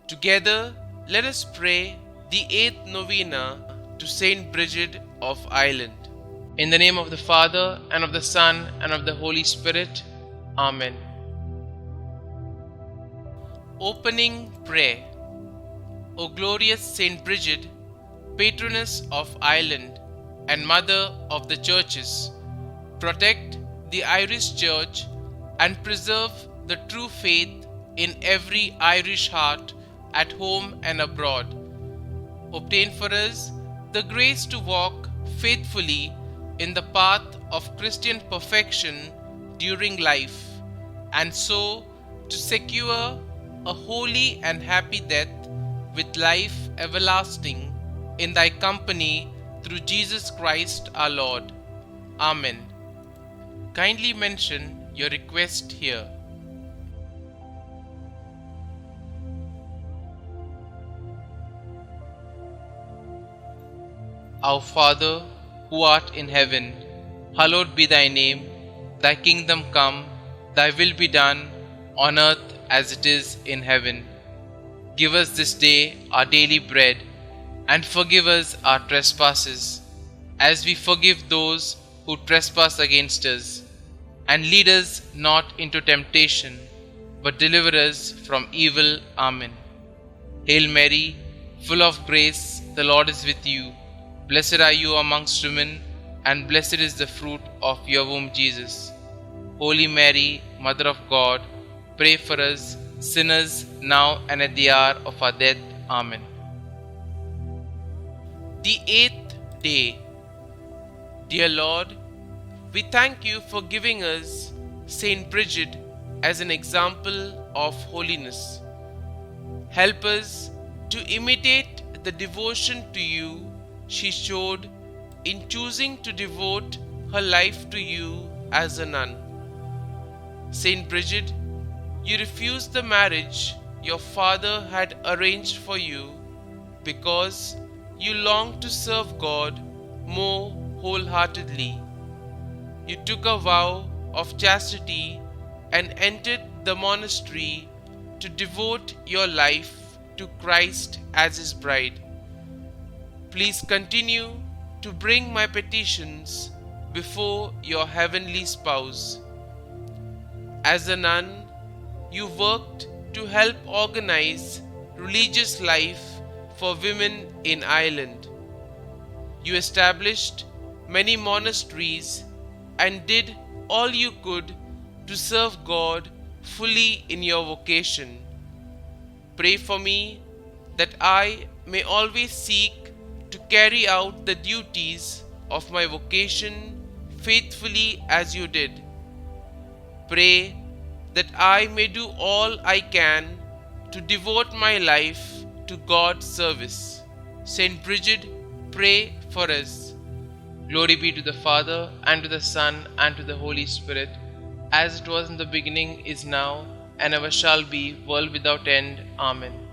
Together, let us pray the 8th Novena to St Brigid of Ireland. In the name of the Father, and of the Son, and of the Holy Spirit. Amen. Opening Prayer. O glorious St Brigid, patroness of Ireland and mother of the churches, protect the Irish Church and preserve the true faith in every Irish heart at home and abroad. Obtain for us the grace to walk faithfully in the path of Christian perfection during life, and so to secure a holy and happy death with life everlasting in thy company through Jesus Christ our Lord. Amen. Kindly mention your request here. Our Father, who art in heaven, hallowed be thy name. Thy kingdom come, thy will be done, on earth as it is in heaven. Give us this day our daily bread, and forgive us our trespasses, as we forgive those who trespass against us. And lead us not into temptation, but deliver us from evil. Amen. Hail Mary, full of grace, the Lord is with you. Blessed are you amongst women, and blessed is the fruit of your womb, Jesus. Holy Mary, Mother of God, pray for us sinners now and at the hour of our death. Amen. The 8th day. Dear Lord, we thank you for giving us St. Brigid as an example of holiness. Help us to imitate the devotion to you she showed in choosing to devote her life to you as a nun. St. Brigid, you refused the marriage your father had arranged for you because you longed to serve God more wholeheartedly. You took a vow of chastity and entered the monastery to devote your life to Christ as his bride. Please continue to bring my petitions before your heavenly spouse. As a nun, you worked to help organize religious life for women in Ireland. You established many monasteries and did all you could to serve God fully in your vocation. Pray for me that I may always seek to carry out the duties of my vocation faithfully as you did. Pray that I may do all I can to devote my life to God's service. St. Brigid, pray for us. Glory be to the Father, and to the Son, and to the Holy Spirit, as it was in the beginning, is now, and ever shall be, world without end. Amen.